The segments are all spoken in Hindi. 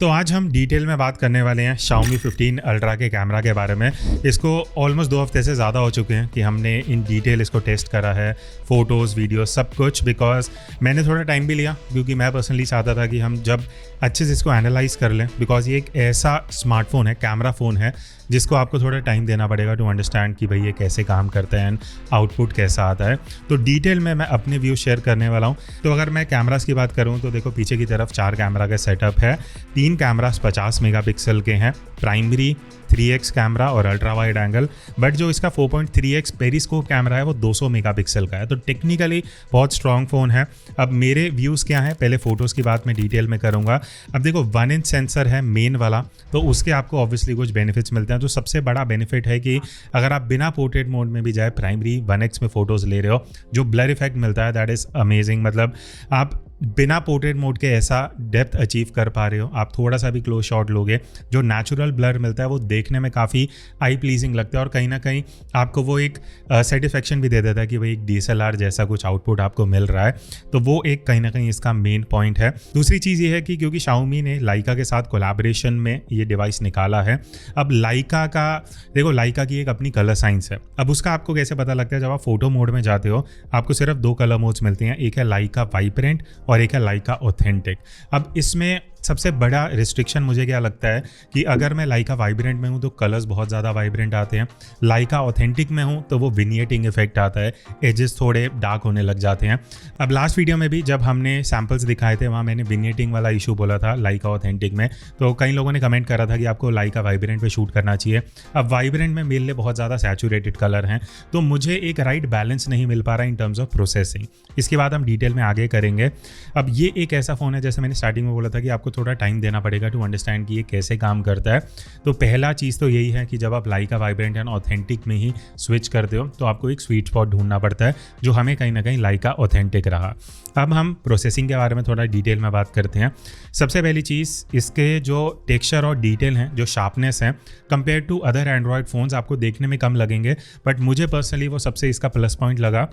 तो आज हम डिटेल में बात करने वाले हैं Xiaomi 15 अल्ट्रा के कैमरा के बारे में। इसको ऑलमोस्ट 2 हफ्ते से ज़्यादा हो चुके हैं कि हमने इन डिटेल इसको टेस्ट करा है, फ़ोटोज़, वीडियो सब कुछ। बिकॉज मैंने थोड़ा टाइम भी लिया क्योंकि मैं पर्सनली चाहता था कि हम जब अच्छे से इसको एनालाइज कर लें, बिकॉज ये एक ऐसा स्मार्टफोन है, कैमरा फ़ोन है, जिसको आपको थोड़ा टाइम देना पड़ेगा टू अंडरस्टैंड कि भाई ये कैसे काम करता है एंड आउटपुट कैसा आता है। तो डिटेल में मैं अपने व्यू शेयर करने वाला हूँ। तो अगर मैं कैमरास की बात करूँ तो देखो पीछे की तरफ 4 कैमरा का सेटअप है। 3 कैमरास 50 मेगापिक्सल के हैं, प्राइमरी 3x कैमरा और अल्ट्रा वाइड एंगल। बट जो इसका 4.3x पेरिस्कोप कैमरा है वो 200 मेगापिक्सल का है। तो टेक्निकली बहुत स्ट्रॉन्ग फ़ोन है। अब मेरे व्यूज़ क्या हैं, पहले फ़ोटोज़ की बात मैं डिटेल में करूँगा। अब देखो 1 इंच सेंसर है मेन वाला, तो उसके आपको ऑब्वियसली कुछ बेनिफिट्स मिलते हैं। तो सबसे बड़ा बेनिफिट है कि अगर आप बिना पोर्ट्रेट मोड में भी जाए प्राइमरी 1x में फ़ोटोज़ ले रहे हो, जो ब्लर इफेक्ट मिलता है दैट इज़ अमेजिंग। मतलब आप बिना पोर्ट्रेट मोड के ऐसा डेप्थ अचीव कर पा रहे हो। आप थोड़ा सा भी क्लोज शॉट लोगे, जो नेचुरल ब्लर मिलता है वो देखने में काफ़ी आई प्लीजिंग लगता है और कहीं ना कहीं आपको वो एक सेटिस्फेक्शन भी दे देता है कि भाई एक DSLR जैसा कुछ आउटपुट आपको मिल रहा है। तो वो एक कहीं ना कहीं इसका मेन पॉइंट है। दूसरी चीज़ ये है कि क्योंकि Xiaomi ने लाइका के साथ कोलैबोरेशन में ये डिवाइस निकाला है। अब लाइका का देखो, लाइका की एक अपनी कलर साइंस है। अब उसका आपको कैसे पता लगता है, जब आप फोटो मोड में जाते हो आपको सिर्फ 2 कलर मोड्स मिलती हैं, एक है लाइका वाइब्रेंट और एक है लाइका ऑथेंटिक। अब इसमें सबसे बड़ा रिस्ट्रिक्शन मुझे क्या लगता है कि अगर मैं लाइका वाइब्रेंट में हूँ तो कलर्स बहुत ज़्यादा वाइब्रेंट आते हैं, लाइका ऑथेंटिक में हूँ तो वो विनिएटिंग इफेक्ट आता है, एजेस थोड़े डार्क होने लग जाते हैं। अब लास्ट वीडियो में भी जब हमने सैम्पल्स दिखाए थे वहाँ मैंने विनिएटिंग वाला इशू बोला था लाइका ऑथेंटिक में, तो कई लोगों ने कमेंट करा था कि आपको लाइका वाइब्रेंट पे शूट करना चाहिए। अब वाइब्रेंट में मेरे लिए बहुत ज़्यादा सैचुरेटेड कलर हैं, तो मुझे एक राइट बैलेंस नहीं मिल पा रहा इन टर्म्स ऑफ प्रोसेसिंग। इसके बाद हम डिटेल में आगे करेंगे। अब ये एक ऐसा फ़ोन है, जैसे मैंने स्टार्टिंग में बोला था कि आपको थोड़ा टाइम देना पड़ेगा टू अंडरस्टैंड कि ये कैसे काम करता है। तो पहला चीज़ तो यही है कि जब आप लाइका वाइब्रेंट एंड ऑथेंटिक में ही स्विच करते हो तो आपको एक स्वीट स्पॉट ढूंढना पड़ता है, जो हमें कहीं ना कहीं लाइका ऑथेंटिक रहा। अब हम प्रोसेसिंग के बारे में थोड़ा डिटेल में बात करते हैं। सबसे पहली चीज़, इसके जो टेक्सचर और डिटेल हैं, जो शार्पनेस है, compare to other Android phones आपको देखने में कम लगेंगे, बट मुझे पर्सनली वो सबसे इसका प्लस पॉइंट लगा।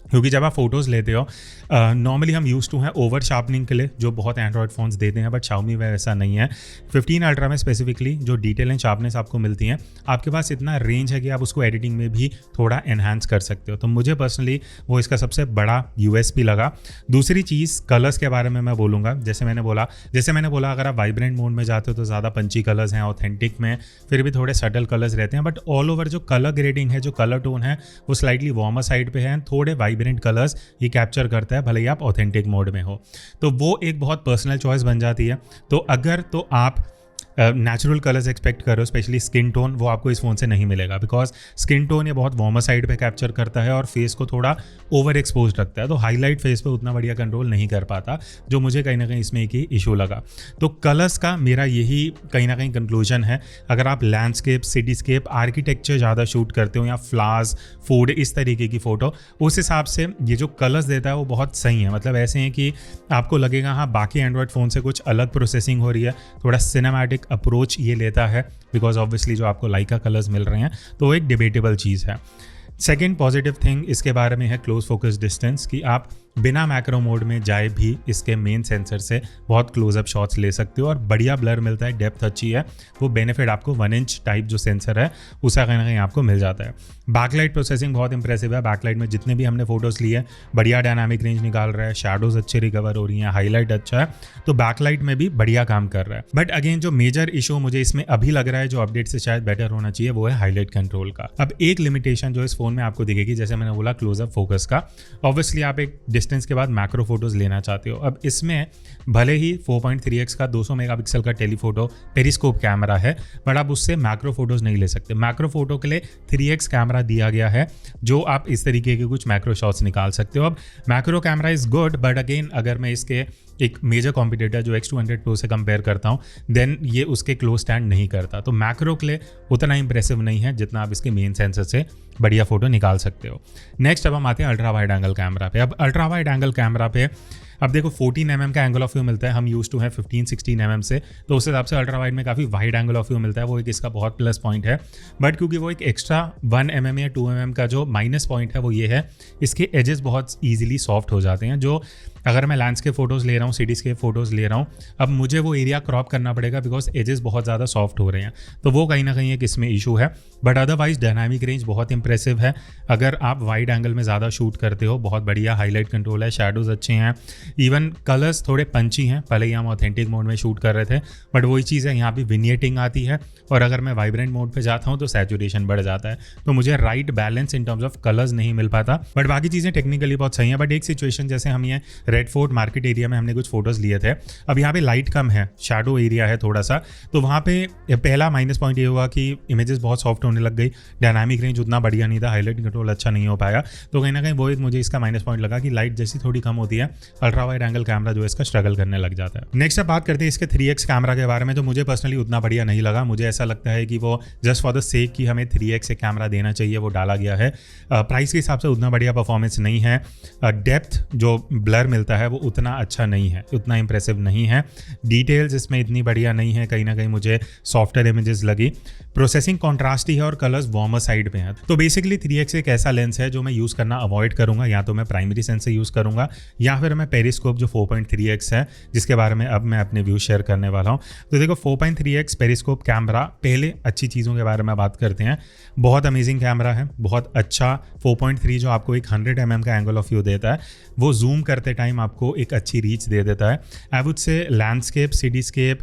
क्योंकि जब आप फोटोज़ लेते हो नॉर्मली हम यूज़ टू हैं ओवर शार्पनिंग के लिए, जो बहुत एंड्रॉयड फ़ोन्स देते हैं, बट Xiaomi में ऐसा नहीं है। 15 अल्ट्रा में स्पेसिफिकली जो डिटेल एंड शार्पनेस आपको मिलती हैं, आपके पास इतना रेंज है कि आप उसको एडिटिंग में भी थोड़ा एनहांस कर सकते हो। तो मुझे पर्सनली वो इसका सबसे बड़ा USP लगा। दूसरी चीज़, कलर्स के बारे में मैं बोलूँगा। जैसे मैंने बोला अगर आप वाइब्रेंट मोड में जाते हो तो ज़्यादा पंची कलर्स हैं, ऑथेंटिक में फिर भी थोड़े सटल कलर्स रहते हैं, बट ऑल ओवर जो कलर ग्रेडिंग है, जो कलर टोन है, वो स्लाइटली वार्मर साइड पे है, थोड़े वाइब्रेंट कलर्स ये कैप्चर करता है, भले ही आप ऑथेंटिक मोड में हो। तो वो एक बहुत पर्सनल चॉइस बन जाती है। तो अगर तो आप नेचुरल कलर्स एक्सपेक्ट करो, स्पेशली स्किन टोन, वो आपको इस फ़ोन से नहीं मिलेगा, बिकॉज स्किन टोन ये बहुत वार्मर साइड पे कैप्चर करता है और फेस को थोड़ा ओवर एक्सपोज रखता है, तो हाईलाइट फेस पे उतना बढ़िया कंट्रोल नहीं कर पाता, जो मुझे कहीं ना कहीं इसमें एक ही इशू लगा। तो कलर्स का मेरा यही कहीं ना कहीं कंक्लूजन है। अगर आप लैंडस्केप, सिटीस्केप, आर्किटेक्चर ज़्यादा शूट करते हो या फ्लावर्स, फूड, इस तरीके की फ़ोटो, उस हिसाब से ये जो कलर्स देता है वो बहुत सही है। मतलब ऐसे हैं कि आपको लगेगा हाँ बाकी एंड्रॉयड फ़ोन से कुछ अलग प्रोसेसिंग हो रही है, थोड़ा सिनेमैटिक अप्रोच ये लेता है, बिकॉज ऑब्वियसली जो आपको लाइका कलर्स मिल रहे हैं तो वो एक डिबेटेबल चीज़ है। सेकेंड पॉजिटिव थिंग इसके बारे में है क्लोज फोकस डिस्टेंस, कि आप बिना मैक्रो मोड में जाए भी इसके मेन सेंसर से बहुत क्लोजअप शॉट्स ले सकते हो और बढ़िया ब्लर मिलता है, डेप्थ अच्छी है। वो बेनिफिट आपको 1 इंच टाइप जो सेंसर है उसका कहीं ना कहीं आपको मिल जाता है। बैकलाइट प्रोसेसिंग बहुत इंप्रेसिव है। बैकलाइट में जितने भी हमने फोटोज़ लिए बढ़िया डायनामिक रेंज निकाल रहा है, शैडोज अच्छे रिकवर हो रही हैं, हाईलाइट अच्छा है, तो बैकलाइट में भी बढ़िया काम कर रहा है। बट अगेन जो मेजर इशू मुझे इसमें अभी लग रहा है, जो अपडेट से शायद बेटर होना चाहिए, वो है हाईलाइट कंट्रोल का। अब एक लिमिटेशन जो इस फोन में आपको दिखेगी, जैसे मैंने बोला क्लोजअप फोकस का, ऑब्वियसली आप एक डिस्टेंस के बाद मैक्रो फोटोज लेना चाहते हो। अब इसमें भले ही 4.3x का 200 मेगापिक्सल का टेलीफोटो पेरिस्कोप कैमरा है, बट आप उससे मैक्रो फोटोज नहीं ले सकते। मैक्रो फोटो के लिए 3x कैमरा दिया गया है, जो आप इस तरीके के कुछ मैक्रो शॉट्स निकाल सकते हो। अब macro camera is good, but again अगर मैं इसके एक मेजर कॉम्पिटिटर जो X200 Pro से कंपेयर करता हूँ, देन ये उसके क्लोज स्टैंड नहीं करता। तो मैक्रो के लिए उतना इंप्रेसिव नहीं है जितना आप इसके मेन सेंसर से बढ़िया फोटो निकाल सकते हो। नेक्स्ट अब हम आते हैं अल्ट्रा वाइड एंगल कैमरा पे। अब अल्ट्रा वाइड एंगल कैमरा पे अब देखो 14 mm का एंगल ऑफ व्यू मिलता है, हम यूज टू है 15-16 mm से, तो उस हिसाब से अल्ट्रा वाइड में काफ़ी वाइड एंगल ऑफ व्यू मिलता है, वो एक इसका बहुत प्लस पॉइंट है। बट क्योंकि वो एक एक्स्ट्रा 1 mm या 2 mm का जो माइनस पॉइंट है वो ये है, इसके एजेस बहुत ईजिली सॉफ्ट हो जाते हैं। जो अगर मैं लैंडस्केप फोटोज़ ले रहा हूँ, सिटीस्केप फोटोज़ ले रहा हूँ, अब मुझे वो एरिया क्रॉप करना पड़ेगा बिकॉज एजेस बहुत ज़्यादा सॉफ्ट हो रहे हैं, तो वो कहीं ना कहीं एक इसमें इशू है। बट अदरवाइज डायनामिक रेंज बहुत इंप्रेसिव है। अगर आप वाइड एंगल में ज़्यादा शूट करते हो, बहुत बढ़िया हाईलाइट कंट्रोल है, शैडोज़ अच्छे हैं, इवन कलर्स थोड़े पंची हैं। पहले ही हम ऑथेंटिक मोड में शूट कर रहे थे, बट वही चीज़ है, यहाँ भी विनियटिंग आती है, और अगर मैं वाइब्रेंट मोड पे जाता हूँ तो सैचुरेशन बढ़ जाता है, तो मुझे right balance in terms of colours नहीं मिल पाता। बट बाकी चीज़ें टेक्निकली बहुत सही है। बट एक सिचुएशन, जैसे हम ये रेड फोर्ट मार्केट एरिया में हमने कुछ फोटोज़ लिए थे, अब यहाँ पे लाइट कम है, शैडो एरिया है थोड़ा सा, तो वहाँ पे पहला माइनस पॉइंट ये हुआ कि इमेजेस बहुत सॉफ्ट होने लग गई, डायनामिक रेंज उतना बढ़िया नहीं था, हाईलाइट कंट्रोल अच्छा नहीं हो पाया, तो कहीं ना कहीं वो एक मुझे इसका माइनस पॉइंट लगा कि लाइट जैसी थोड़ी कम होती है, अल्ट्रा वाइड एंगल कैमरा जो है इसका स्ट्रगल करने लग जाता है। नेक्स्ट अब बात करते हैं इसके 3x कैमरा के बारे में, जो मुझे पर्सनली उतना बढ़िया नहीं लगा। मुझे ऐसा लगता है कि वो जस्ट फॉर द सेक कि हमें 3x एक कैमरा देना चाहिए, वो डाला गया है। प्राइस के हिसाब से उतना बढ़िया परफॉर्मेंस नहीं है, डेप्थ जो ब्लर मिलता है वो उतना अच्छा नहीं है, उतना इंप्रेसिव नहीं है, डिटेल्स इसमें इतनी बढ़िया नहीं है, कहीं ना कहीं मुझे सॉफ्टवेयर इमेजेस लगी। प्रोसेसिंग कॉन्ट्रास्टी है और कलर्स वार्मर साइड पे हैं। तो बेसिकली 3x एक ऐसा लेंस है जो मैं यूज़ करना अवॉइड करूंगा, या तो मैं प्राइमरी सेंस से यूज़ करूंगा, या फिर मैं पेरिस्कोप जो 4.3x है, जिसके बारे में अब मैं अपने व्यू शेयर करने वाला हूं। तो देखो 4.3x पेरिस्कोप कैमरा, पहले अच्छी चीज़ों के बारे में बात करते हैं। बहुत अमेजिंग कैमरा है, बहुत अच्छा 4.3 जो आपको एक 100 mm का एंगल ऑफ व्यू देता है, वो जूम करते टाइम आपको एक अच्छी रीच दे देता है। I would say landscape, cityscape,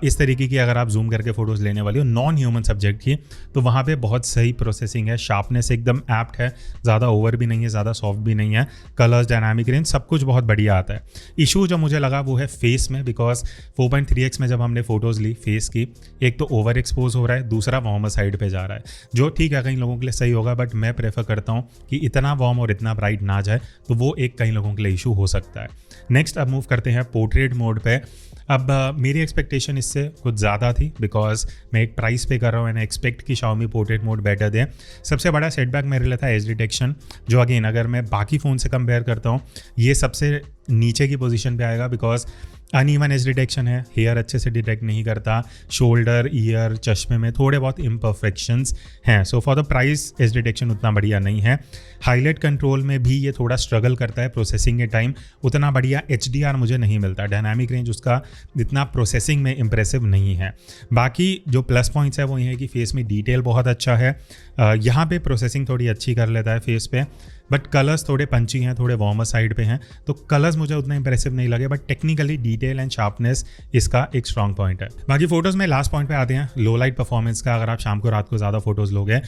इस तरीके की अगर आप जूम करके फोटोज़ लेने वाली हो नॉन ह्यूमन सब्जेक्ट की, तो वहाँ पे बहुत सही प्रोसेसिंग है, शार्पनेस एकदम एप्ट है, ज़्यादा ओवर भी नहीं है, ज़्यादा सॉफ्ट भी नहीं है, कलर्स, डायनामिक रेंज, सब कुछ बहुत बढ़िया आता है। इशू जो मुझे लगा वो है फेस में, बिकॉज 4.3x में जब हमने फोटोज़ ली फेस की, एक तो ओवर एक्सपोज हो रहा है, दूसरा वार्मर साइड पे जा रहा है, जो ठीक है कई लोगों के लिए सही होगा, बट मैं प्रेफर करता हूँ कि इतना वार्म और इतना ब्राइट ना जाए, तो वो एक कई लोगों के लिए इशू हो सकता है। नेक्स्ट अब मूव करते हैं पोर्ट्रेट मोड पे। अब मेरी एक्सपेक्टेशन इससे कुछ ज़्यादा थी, बिकॉज मैं एक प्राइस पे कर रहा हूँ एंड एक्सपेक्ट कि Xiaomi पोर्ट्रेट मोड बेटर दे। सबसे बड़ा सेटबैक मेरे लिए था एज डिटेक्शन, जो अगेन अगर मैं बाकी फ़ोन से कंपेयर करता हूँ, ये सबसे नीचे की पोजीशन पे आएगा, बिकॉज अनइवन एज डिटेक्शन है, हेयर अच्छे से डिटेक्ट नहीं करता, शोल्डर, ईयर, चश्मे में थोड़े बहुत इम्परफेक्शंस हैं। So for the price as detection उतना बढ़िया नहीं है। हाईलाइट कंट्रोल में भी ये थोड़ा स्ट्रगल करता है, प्रोसेसिंग के टाइम उतना बढ़िया HDR मुझे नहीं मिलता, डायनामिक रेंज उसका इतना प्रोसेसिंग में इंप्रेसिव नहीं है। बाकी जो प्लस पॉइंट्स है वो ये है कि फेस में डिटेल बहुत अच्छा है, यहाँ पे प्रोसेसिंग थोड़ी अच्छी कर लेता है फेस पे, बट कलर्स थोड़े पंची हैं, थोड़े वार्मर साइड पे हैं, तो कलर्स मुझे उतना इंप्रेसिव नहीं लगे, but technically detail and sharpness इसका एक स्ट्रॉन्ग पॉइंट है। बाकी फोटोज़ में लास्ट पॉइंट पे आते हैं, लो लाइट परफॉर्मेंस का। अगर आप शाम को रात को ज़्यादा फोटोज़ लोगे,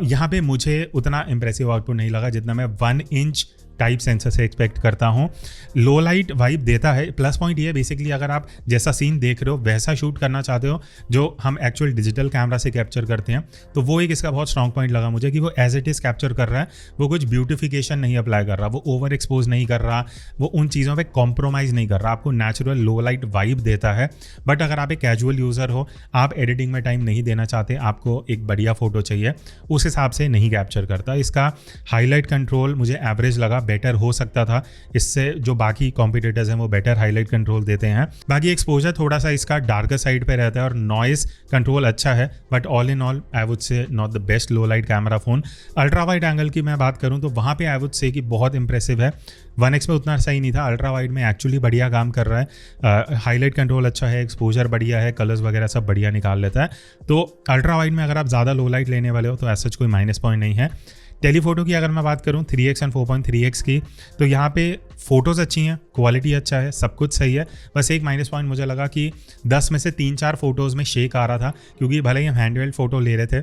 यहाँ पे मुझे उतना इंप्रेसिव आउटपुट नहीं लगा जितना मैं 1 इंच टाइप सेंसर से एक्सपेक्ट करता हूँ। लो लाइट वाइब देता है। प्लस पॉइंट ये है बेसिकली अगर आप जैसा सीन देख रहे हो वैसा शूट करना चाहते हो जो हम एक्चुअल डिजिटल कैमरा से कैप्चर करते हैं, तो वो एक इसका बहुत स्ट्रॉन्ग पॉइंट लगा मुझे कि वो एज इट इज़ कैप्चर कर रहा है, वो कुछ ब्यूटिफिकेशन नहीं अप्लाई कर रहा, वो ओवर एक्सपोज नहीं कर रहा, वो उन चीज़ों पे कॉम्प्रोमाइज़ नहीं कर रहा, आपको नेचुरल लो लाइट वाइब देता है। बट अगर आप एक कैजुअल यूज़र हो, आप एडिटिंग में टाइम नहीं देना चाहते, आपको एक बढ़िया फोटो चाहिए, उस हिसाब से नहीं कैप्चर करता। इसका हाईलाइट कंट्रोल मुझे एवरेज लगा, बेटर हो सकता था इससे, जो बाकी कॉम्पिटिटर्स हैं वो बेटर हाईलाइट कंट्रोल देते हैं। बाकी एक्सपोजर थोड़ा सा इसका डार्कर साइड पे रहता है और नॉइस कंट्रोल अच्छा है, but all in all I would say not the best low light camera phone. Ultra wide angle की मैं बात करूं तो वहां पे आई वुड से कि बहुत इंप्रेसिव है। 1x में उतना सही नहीं था, अल्ट्रा वाइड में एक्चुअली बढ़िया काम कर रहा है, हाईलाइट कंट्रोल अच्छा है, एक्सपोजर बढ़िया है, कलर्स वगैरह सब बढ़िया निकाल लेता है। तो अल्ट्रा वाइड में अगर आप ज़्यादा लो लाइट लेने वाले हो तो ऐसा कोई माइनस पॉइंट नहीं है। टेलीफोटो की अगर मैं बात करूं 3x एंड 4.3x की, तो यहाँ पे फ़ोटोज़ अच्छी हैं, क्वालिटी अच्छा है, सब कुछ सही है। बस एक माइनस पॉइंट मुझे लगा कि 10 में से 3-4 फ़ोटोज़ में शेक आ रहा था, क्योंकि भले ही हम हैंडहेल्ड फ़ोटो ले रहे थे,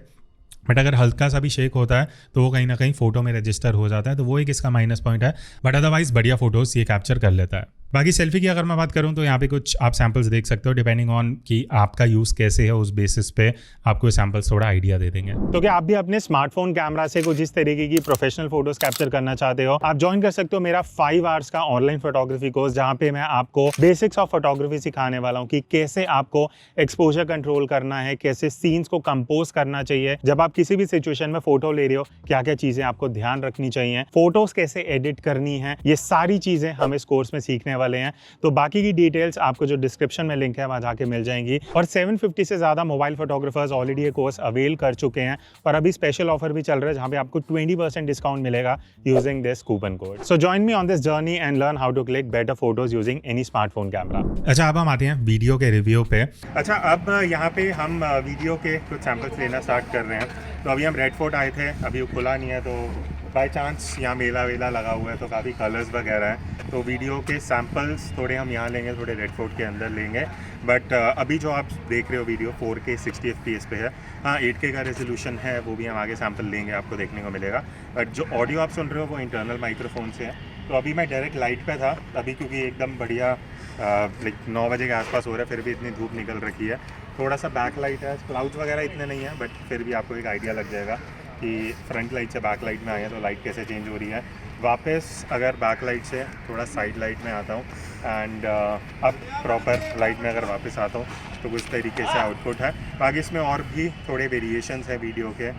बट अगर हल्का सा भी शेक होता है तो वो कहीं ना कहीं फ़ोटो में रजिस्टर हो जाता है, तो वो एक इसका माइनस पॉइंट है। बट अदरवाइज़ बढ़िया फ़ोटोज़ ये कैप्चर कर लेता है। बाकी सेल्फी की अगर मैं बात करूं तो यहाँ पे कुछ आप सैम्पल्स देख सकते हो, डिपेंडिंग ऑन कि आपका यूज़ कैसे है उस बेसिस पे आपको सैम्पल्स थोड़ा आइडिया दे देंगे। तो क्या आप भी अपने स्मार्टफोन कैमरा से कुछ इस तरीके की प्रोफेशनल फोटोज कैप्चर करना चाहते हो, आप ज्वाइन कर सकते हो मेरा 5 आवर्स का ऑनलाइन फोटोग्राफी कोर्स, जहाँ पे मैं आपको बेसिक्स ऑफ फोटोग्राफी सिखाने वाला हूँ कि कैसे आपको एक्सपोजर कंट्रोल करना है, कैसे सीन्स को कंपोज करना चाहिए, जब आप किसी भी सिचुएशन में फोटो ले रहे हो क्या क्या चीजें आपको ध्यान रखनी चाहिए, फोटोज कैसे एडिट करनी है, ये सारी चीजें हम इस कोर्स में सीखने वाले हैं। तो बाकी की डिटेल्स आपको जो डिस्क्रिप्शन में लिंक है वहाँ जाके मिल जाएंगी। और 750 से ज़्यादा मोबाइल फोटोग्राफर्स ऑलरेडी ये कोर्स अवेल कर चुके हैं और अभी स्पेशल ऑफर भी चल रहा है जहाँ पे आपको 20% डिस्काउंट मिलेगा using this coupon code. So join me on this journey and learn how to click better photos using any smartphone camera. अच्छा, अब हम आते हैं वीडियो के रिव्यू पे। अच्छा, अब यहाँ पे हम वीडियो के कुछ सैम्पल्स लेना स्टार्ट कर रहे हैं। तो अभी हम रेड फोर्ट आए थे, अभी वो खुला नहीं है, तो बाय चांस यहाँ मेला वेला लगा हुआ है तो काफ़ी कलर्स वगैरह हैं, तो वीडियो के सैम्पल्स थोड़े हम यहाँ लेंगे, थोड़े रेड फोर्ट के अंदर लेंगे। बट अभी जो आप देख रहे हो वीडियो 4K 60 FPS पे है। हाँ, 8K का रेजोल्यूशन है, वो भी हम आगे सैम्पल लेंगे, आपको देखने को मिलेगा। बट जो ऑडियो आप सुन रहे हो वो इंटरनल माइक्रोफोन से है। तो अभी मैं डायरेक्ट लाइट पे था अभी, क्योंकि एकदम बढ़िया लाइक 9 बजे के आसपास हो रहा है, फिर भी इतनी धूप निकल रखी है। थोड़ा सा बैक लाइट है, क्लाउड्स वगैरह इतने नहीं है, बट फिर भी आपको एक आइडिया लग जाएगा कि फ्रंट लाइट से बैक लाइट में आए हैं तो लाइट कैसे चेंज हो रही है। वापस अगर बैक लाइट से थोड़ा साइड लाइट में आता हूँ एंड अब प्रॉपर लाइट में अगर वापस आता हूँ तो कुछ तरीके से आउटपुट है। बाकी इसमें और भी थोड़े वेरिएशंस है वीडियो के,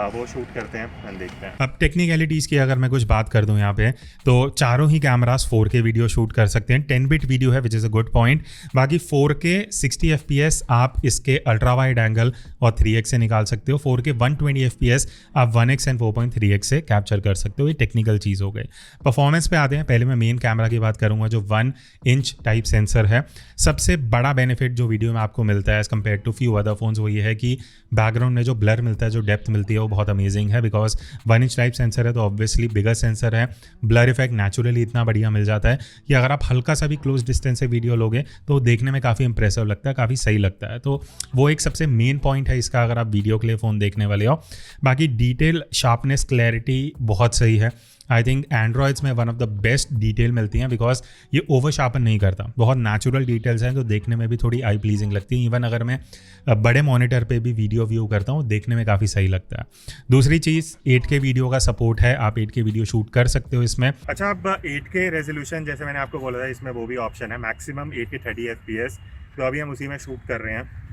वो शूट करते हैं एंड देखते हैं। अब टेक्निकलिटीज़ की अगर मैं कुछ बात कर दूं यहाँ पे, तो चारों ही कैमरास 4K वीडियो शूट कर सकते हैं। 10 बिट वीडियो है which is a good point. बाकी 4K 60 FPS आप इसके अल्ट्रा वाइड एंगल और 3x से निकाल सकते हो। 4K 120 FPS आप 1x एंड 4.3x से कैप्चर कर सकते हो। ये टेक्निकल चीज़ हो गई। परफॉर्मेंस पे आते हैं। पहले मैं मेन कैमरा की बात करूँगा जो 1 इंच टाइप सेंसर है। सबसे बड़ा बेनिफिट जो वीडियो में आपको मिलता है as compare to few other phones वो ये है कि बैकग्राउंड में जो ब्लर मिलता है, जो डेप्थ मिलती है, वो बहुत अमेजिंग है। बिकॉज 1 इंच टाइप सेंसर है तो ऑब्वियसली बिगर सेंसर है, ब्लर इफेक्ट नेचुरली इतना बढ़िया मिल जाता है कि अगर आप हल्का सा भी क्लोज डिस्टेंस से वीडियो लोगे तो देखने में काफ़ी इंप्रेसिव लगता है, काफ़ी सही लगता है। तो वो एक सबसे मेन पॉइंट है इसका अगर आप वीडियो के लिए फ़ोन देखने वाले हो। बाकी डिटेल, शार्पनेस, क्लैरिटी बहुत सही है। आई थिंक एंड्रॉयड्स में one of the best detail मिलती हैं बिकॉज ये ओवर शार्पन नहीं करता। बहुत नेचुरल डिटेल्स हैं जो देखने में भी थोड़ी आई प्लीजिंग लगती हैं। इवन अगर मैं बड़े मॉनिटर पे भी वीडियो व्यू करता हूँ देखने में काफ़ी सही लगता है। दूसरी चीज़ 8K वीडियो का सपोर्ट है, आप 8K वीडियो शूट कर सकते हो इसमें। अच्छा, अब 8K रेजोल्यूशन जैसे मैंने आपको बोला था इसमें वो भी ऑप्शन है, मैक्सिमम 8K 30 FPS। तो अभी हम उसी में शूट कर रहे हैं।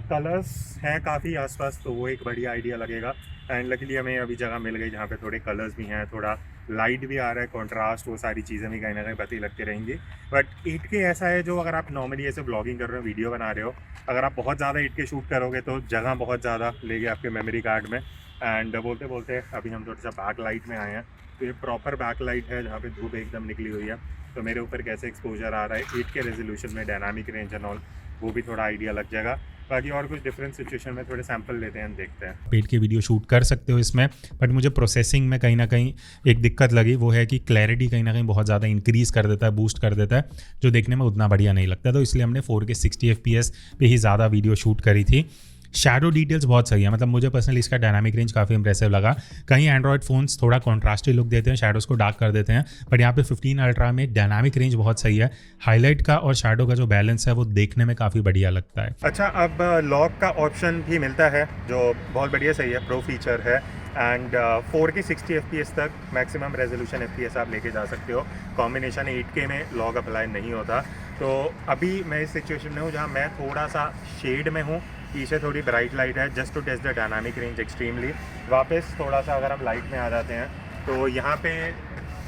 कलर्स हैं काफ़ी आसपास तो वो एक बढ़िया आइडिया लगेगा। एंड लकीली हमें अभी जगह मिल गई जहाँ पे थोड़े कलर्स भी हैं, थोड़ा लाइट भी आ रहा है, कॉन्ट्रास्ट, वो सारी चीज़ें भी कहीं ना कहीं पता लगती रहेंगी। बट 8K ऐसा है जो अगर आप नॉर्मली ऐसे ब्लॉगिंग कर रहे हो, वीडियो बना रहे हो, अगर आप बहुत ज़्यादा 8K शूट करोगे तो जगह बहुत ज़्यादा लेगी आपके मेमोरी कार्ड में। एंड बोलते बोलते अभी हम थोड़ा सा बैक लाइट में आए हैं। तो ये प्रॉपर बैक लाइट है जहाँ पे धूप एकदम निकली हुई है, तो मेरे ऊपर कैसे एक्सपोजर आ रहा है 8K रेजोल्यूशन में, डायनामिक रेंज एंड ऑल, वो भी थोड़ा आइडिया लग जाएगा। बाकी और कुछ डिफरेंट सिचुएशन में थोड़े सैंपल लेते हैं, देखते हैं। 8K वीडियो शूट कर सकते हो इसमें, बट मुझे प्रोसेसिंग में कहीं ना कहीं एक दिक्कत लगी, वो है कि क्लैरिटी कहीं ना कहीं बहुत ज़्यादा इंक्रीज़ कर देता है, बूस्ट कर देता है, जो देखने में उतना बढ़िया नहीं लगता। तो इसलिए हमने 4K 60 FPS पे ही ज़्यादा वीडियो शूट करी थी। शैडो डिटेल्स बहुत सही है, मतलब मुझे पर्सनली इसका डायनामिक रेंज काफ़ी इंप्रेसिव लगा। कहीं एंड्रॉयड फ़ोन्स थोड़ा कॉन्ट्रास्टी लुक देते हैं, शैडोज़ को डार्क कर देते हैं, बट यहाँ पे 15 अल्ट्रा में डायनामिक रेंज बहुत सही है। हाईलाइट का और शैडो का जो बैलेंस है वो देखने में काफ़ी बढ़िया लगता है। अच्छा, अब लॉक का ऑप्शन भी मिलता है जो बहुत बढ़िया सही है, प्रो फीचर है। एंड 4K 60 FPS तक मैक्सिमम रेजोल्यूशन FPS आप लेके जा सकते हो। कॉम्बिनेशन 8K में लॉग अप्लाई नहीं होता। तो अभी मैं इस सिचुएशन में हूँ जहाँ मैं थोड़ा सा शेड में हूँ, पीछे थोड़ी ब्राइट लाइट है, just to test the dynamic range extremely. वापस थोड़ा सा अगर हम लाइट में आ जाते हैं तो यहाँ पे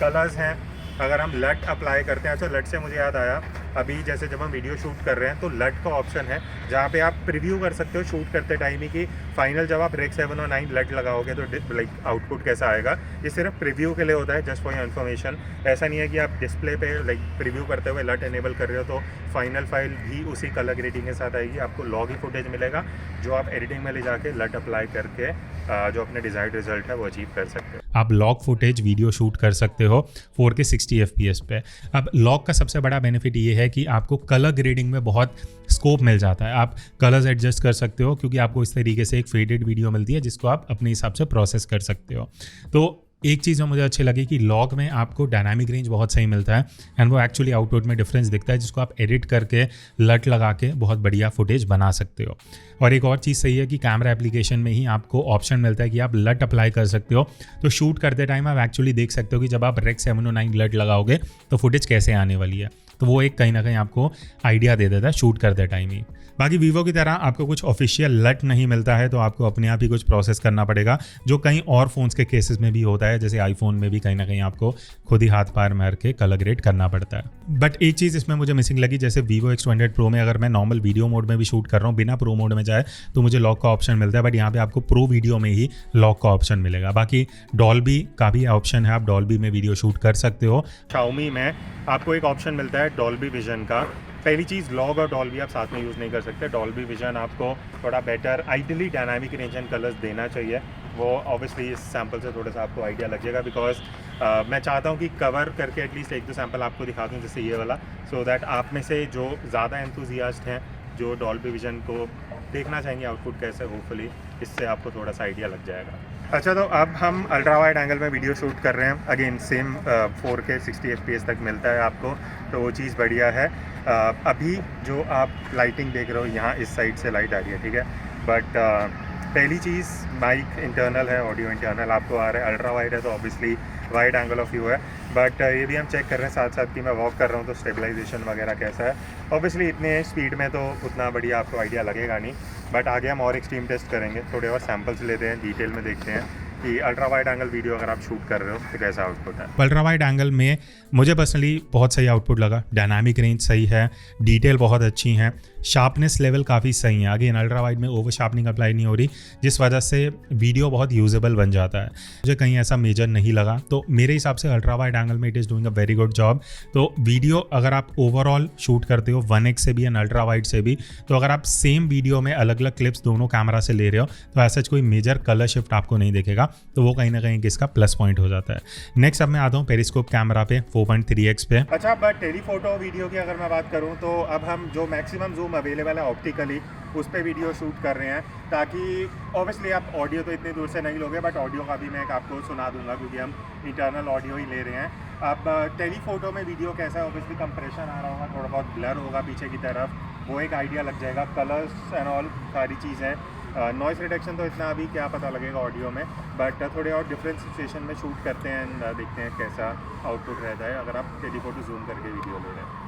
कलर्स हैं। अगर हम लट अप्लाई करते हैं, अच्छा लट से मुझे याद आया, अभी जैसे जब हम वीडियो शूट कर रहे हैं तो लट का ऑप्शन है जहाँ पे आप प्रीव्यू कर सकते हो शूट करते टाइम ही कि फाइनल जब आप रेक 7 और 9 लट लगाओगे तो लाइक आउटपुट कैसा आएगा। ये सिर्फ प्रीव्यू के लिए होता है, जस्ट फॉर योर इन्फॉर्मेशन। ऐसा नहीं है कि आप डिस्प्ले पे लाइक प्रीव्यू करते हुए लट इनेबल कर रहे हो तो फाइनल फाइल भी उसी कलर ग्रेडिंग के साथ आएगी। आपको लॉग ही फुटेज मिलेगा जो आप एडिटिंग में ले जाके लट अप्लाई करके जो अपने डिजायर्ड रिजल्ट है वो अचीव कर सकते हो। आप लॉग फुटेज वीडियो शूट कर सकते हो 4K 60 FPS पे। अब लॉग का सबसे बड़ा बेनिफिट ये है कि आपको कलर ग्रेडिंग में बहुत स्कोप मिल जाता है। आप कलर्स एडजस्ट कर सकते हो क्योंकि आपको इस तरीके से एक फेडेड वीडियो मिलती है जिसको आप अपने हिसाब से प्रोसेस कर सकते हो। तो एक चीज़ जो मुझे अच्छी लगी कि लॉग में आपको डायनामिक रेंज बहुत सही मिलता है एंड वो एक्चुअली आउटपुट में डिफरेंस दिखता है जिसको आप एडिट करके लट लगा के बहुत बढ़िया फुटेज बना सकते हो। और एक और चीज़ सही है कि कैमरा एप्लीकेशन में ही आपको ऑप्शन मिलता है कि आप लट अप्लाई कर सकते हो। तो शूट करते टाइम आप एक्चुअली देख सकते हो कि जब आप रेक 7 और 9 लट लगाओगे तो फुटेज कैसे आने वाली है। तो वो एक कहीं ना कहीं आपको आइडिया दे देता है शूट करते टाइम ही। बाकी वीवो की तरह आपको कुछ ऑफिशियल लट नहीं मिलता है, तो आपको अपने आप ही कुछ प्रोसेस करना पड़ेगा, जो कई और फ़ोन्स के केसेस में भी होता है। जैसे आईफोन में भी कहीं ना कहीं आपको खुद ही हाथ पार मार के कलर ग्रेड करना पड़ता है। बट एक चीज़ इसमें मुझे मिसिंग लगी, जैसे Vivo X200 Pro में अगर मैं नॉर्मल वीडियो मोड में भी शूट कर रहा हूँ, बिना प्रो मोड में जाए तो मुझे लॉक का ऑप्शन मिलता है, बट यहाँ पे आपको प्रो वीडियो में ही लॉक का ऑप्शन मिलेगा। बाकी डॉल्बी का भी ऑप्शन है, आप डॉल्बी में वीडियो शूट कर सकते हो। Xiaomi में आपको एक ऑप्शन मिलता है डॉल्बी विजन का। पहली चीज़, लॉग और डॉल्बी आप साथ में यूज़ नहीं कर सकते। डॉल्बी विजन आपको थोड़ा better ideally dynamic range and colours देना चाहिए। वो ऑब्वियसली इस सैम्पल से थोड़ा सा आपको आइडिया लग जाएगा, बिकॉज मैं चाहता हूँ कि कवर करके एटलीस्ट एक दो सैम्पल आपको दिखा दूँ, जैसे ये वाला, सो दैट आप में से जो ज़्यादा एंथुजियास्ट हैं, जो डॉल्बी विजन को देखना चाहेंगे आउटपुट कैसे, होपफुली इससे आपको थोड़ा सा आइडिया लग जाएगा। अच्छा, तो अब हम अल्ट्रा वाइड एंगल में वीडियो शूट कर रहे हैं। अगेन सेम 4K 60 FPS तक मिलता है आपको, तो वो चीज़ बढ़िया है। अभी जो आप लाइटिंग देख रहे हो, यहाँ इस साइड से लाइट आ रही है, ठीक है, बट पहली चीज़ माइक इंटरनल है, ऑडियो इंटरनल आपको आ रहा है। अल्ट्रा वाइड है तो obviously wide angle of view है, बट ये भी हम चेक कर रहे हैं साथ साथ कि मैं वॉक कर रहा हूँ तो स्टेबलाइजेशन वगैरह कैसा है। ऑब्वियसली इतने स्पीड में तो उतना बढ़िया आपको आइडिया लगेगा नहीं, बट आगे हम और एक्सट्रीम टेस्ट करेंगे, थोड़े और सैम्पल्स लेते हैं, डिटेल में देखते हैं कि अल्ट्रा वाइड एंगल वीडियो अगर आप शूट कर रहे हो तो कैसा आउटपुट है। अल्ट्रा वाइड एंगल में मुझे पर्सनली बहुत सही आउटपुट लगा। डायनामिक रेंज सही है, डिटेल बहुत अच्छी हैं, शार्पनेस लेवल काफ़ी सही है। आगे अल्ट्रा वाइड में ओवर शार्पनिंग अप्लाई नहीं हो रही, जिस वजह से वीडियो बहुत यूजेबल बन जाता है। मुझे कहीं ऐसा मेजर नहीं लगा, तो मेरे हिसाब से अल्ट्रा वाइड एंगल में it is doing a very good job. तो वीडियो अगर आप ओवरऑल शूट करते हो 1x से भी एंड अल्ट्रा वाइड से भी, तो अगर आप सेम वीडियो में अलग अलग क्लिप्स दोनों कैमरा से ले रहे हो तो ऐसा कोई मेजर कलर शिफ्ट आपको नहीं दिखेगा, तो वो कहीं ना कहीं इसका प्लस पॉइंट हो जाता है। नेक्स्ट अब मैं आता हूँ पेरिस्कोप कैमरा पे 4.3x पे। अच्छा, बट टेलीफोटो वीडियो की अगर मैं बात करूँ तो अब हम जो मैक्सिमम जूम अवेलेबल है ऑप्टिकली उस पर वीडियो शूट कर रहे हैं, ताकि ऑब्वियसली आप ऑडियो तो इतनी दूर से नहीं लोगे, बट ऑडियो का भी मैं आपको सुना दूंगा क्योंकि हम इंटरनल ऑडियो ही ले रहे हैं। अब टेलीफोटो में वीडियो कैसा है, ऑब्वियसली कंप्रेशन आ रहा होगा, थोड़ा बहुत ब्लर होगा पीछे की तरफ, वो एक आइडिया लग जाएगा। कलर्स एंड ऑल सारी चीज़ है। नॉइस रिडक्शन तो इतना अभी क्या पता लगेगा ऑडियो में, बट थोड़े और डिफरेंट सिचुएशन में शूट करते हैं एंड देखते हैं कैसा आउटपुट रहता है अगर आप टेलीफोटो जूम करके वीडियो ले रहे हैं।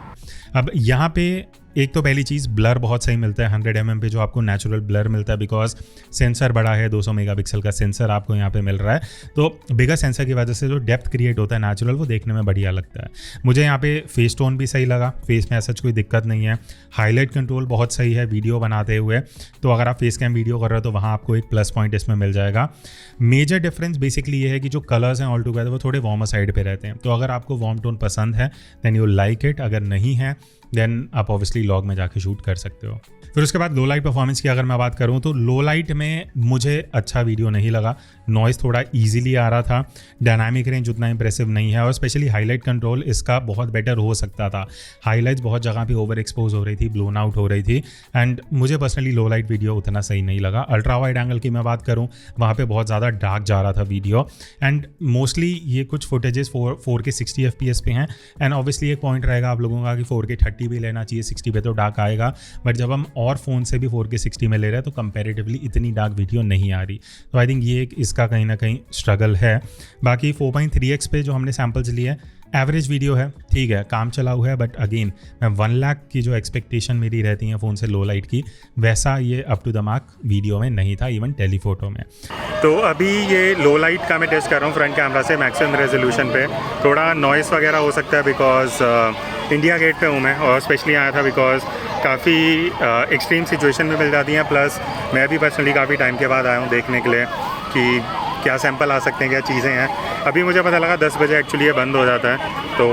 अब यहाँ पे एक तो पहली चीज़, ब्लर बहुत सही मिलता है 100 mm पे, जो आपको नेचुरल ब्लर मिलता है, बिकॉज सेंसर बड़ा है, 200 मेगापिक्सल का सेंसर आपको यहाँ पे मिल रहा है, तो बिगर सेंसर की वजह से जो डेप्थ क्रिएट होता है नेचुरल, वो देखने में बढ़िया लगता है। मुझे यहाँ पे फेस टोन भी सही लगा, फेस में ऐसा कोई दिक्कत नहीं है। हाईलाइट कंट्रोल बहुत सही है वीडियो बनाते हुए, तो अगर आप फेस कैम वीडियो कर रहे हो तो वहाँ आपको एक प्लस पॉइंट इसमें मिल जाएगा। मेजर डिफरेंस बेसिकली ये है कि जो कलर्स हैं ऑल टुगेदर वो थोड़े वार्मर साइड पे रहते हैं, तो अगर आपको वार्म टोन पसंद है देन यू लाइक इट, अगर नहीं है देन आप ऑब्वियसली लॉग में जाके शूट कर सकते हो। फिर उसके बाद लो लाइट परफॉर्मेंस की अगर मैं बात करूं तो लो लाइट में मुझे अच्छा वीडियो नहीं लगा। नॉइस थोड़ा इजीली आ रहा था, डायनामिक रेंज उतना इंप्रेसिव नहीं है, और स्पेशली हाईलाइट कंट्रोल इसका बहुत बेटर हो सकता था। हाईलाइट्स बहुत जगह पे ओवर एक्सपोज हो रही थी, ब्लोन आउट हो रही थी, एंड मुझे पर्सनली लो लाइट वीडियो उतना सही नहीं लगा। अल्ट्रा वाइड एंगल की मैं बात करूँ, वहाँ पर बहुत ज़्यादा डार्क जा रहा था वीडियो, एंड मोस्टली ये कुछ फुटेजेस 4K 60 FPS पे हैं, एंड ऑब्वियसली एक पॉइंट रहेगा आप लोगों का कि 4K 30 भी लेना चाहिए, 60 पे तो डार्क आएगा, बट जब हम और फ़ोन से भी 4K 60 में ले रहे हैं तो कंपैरेटिवली इतनी डार्क वीडियो नहीं आ रही। तो आई थिंक ये एक इसका कहीं ना कहीं स्ट्रगल है। बाकी 4.3x पे जो हमने सैम्पल्स लिए एवरेज वीडियो है, ठीक है, काम चला हुआ है, बट अगेन मैं 1 लाख की जो एक्सपेक्टेशन मेरी रहती है फ़ोन से लो लाइट की, वैसा ये up to the mark video में नहीं था, इवन टेलीफोटो में। तो अभी ये लो लाइट का मैं टेस्ट कर रहा हूँ फ्रंट कैमरा से मैक्सिमम रेजोल्यूशन पे। थोड़ा नॉइस वगैरह हो सकता है बिकॉज इंडिया गेट पे हूँ मैं, और स्पेशली आया था बिकॉज काफ़ी एक्सट्रीम सिचुएशन में मिल जाती हैं, प्लस मैं भी पर्सनली काफ़ी टाइम के बाद आया हूँ देखने के लिए कि क्या सैंपल आ सकते हैं, क्या चीज़ें हैं। अभी मुझे पता लगा 10 बजे एक्चुअली ये बंद हो जाता है, तो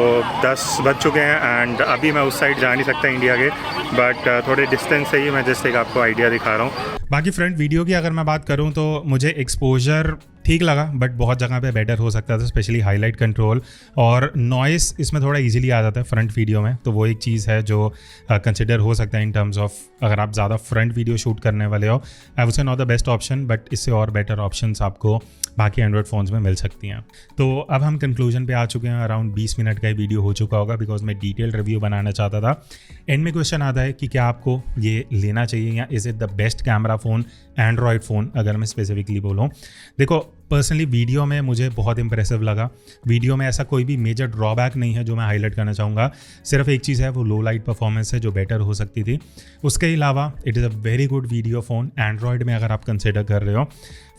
10 बज चुके हैं एंड अभी मैं उस साइड जा नहीं सकता इंडिया के, बट थोड़े डिस्टेंस से ही मैं जस्ट एक आपको आइडिया दिखा रहा हूँ। बाकी फ्रंट वीडियो की अगर मैं बात करूँ तो मुझे एक्सपोजर ठीक लगा, बट बहुत जगह पे बेटर हो सकता था, स्पेशली हाईलाइट कंट्रोल और नॉइस इसमें थोड़ा इजीली आ जाता है फ्रंट वीडियो में, तो वो एक चीज़ है जो कंसिडर हो सकता है इन टर्म्स ऑफ अगर आप ज़्यादा फ्रंट वीडियो शूट करने वाले हो। I would say not the best option, but इससे और बेटर ऑप्शंस आपको बाकी एंड्रॉयड फ़ोन्स में मिल सकती हैं। तो अब हम कंक्लूजन पे आ चुके हैं, अराउंड 20 मिनट का वीडियो हो चुका होगा, बिकॉज मैं डिटेल रिव्यू बनाना चाहता था। एंड में क्वेश्चन आता है कि क्या आपको ये लेना चाहिए या is it the best camera phone Android phone, अगर मैं स्पेसिफिकली बोलूँ। देखो पर्सनली वीडियो में मुझे बहुत इंप्रेसिव लगा। वीडियो में ऐसा कोई भी मेजर ड्रॉबैक नहीं है जो मैं हाईलाइट करना चाहूँगा। सिर्फ एक चीज़ है, वो लो लाइट परफॉर्मेंस है जो बेटर हो सकती थी। उसके अलावा it is a very good video phone Android में अगर आप कंसिडर कर रहे हो।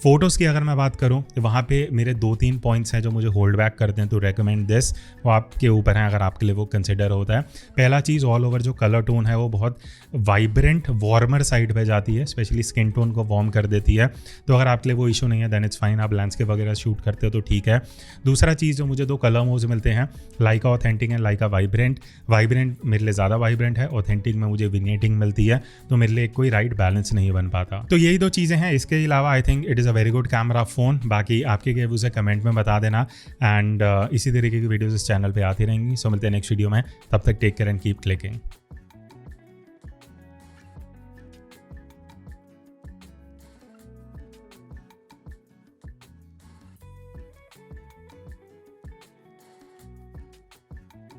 फ़ोटोज़ की अगर मैं बात करूँ तो वहाँ पे मेरे 2-3 पॉइंट्स हैं जो मुझे होल्ड बैक करते हैं टू रेकमेंड दिस। वो आपके ऊपर है अगर आपके लिए वो कंसिडर होता है। पहला चीज़, ऑल ओवर जो कलर टोन है वो बहुत वाइब्रेंट वार्मर साइड पे जाती है, स्पेशली स्किन टोन को वार्म कर देती है। तो अगर आपके लिए वो इशू नहीं है देन इट्स फाइन, आप लैंडस्केप वगैरह शूट करते हो तो ठीक है। दूसरा चीज़ जो मुझे 2 कलर मोड्स मिलते हैं, Leica authentic and Leica vibrant. Vibrant मेरे लिए ज़्यादा वाइब्रेंट है, ऑथेंटिक में मुझे विग्नेटिंग मिलती है, तो मेरे लिए कोई राइट बैलेंस नहीं बन पाता। तो यही 2 चीज़ें हैं। इसके अलावा I think it is a very good camera phone. बाकी आपके क्या व्यूज़ है कमेंट में बता देना एंड इसी तरीके की वीडियोज़ इस चैनल पर आती रहेंगी। सो मिलते हैं नेक्स्ट वीडियो में, तब तक take care and keep clicking.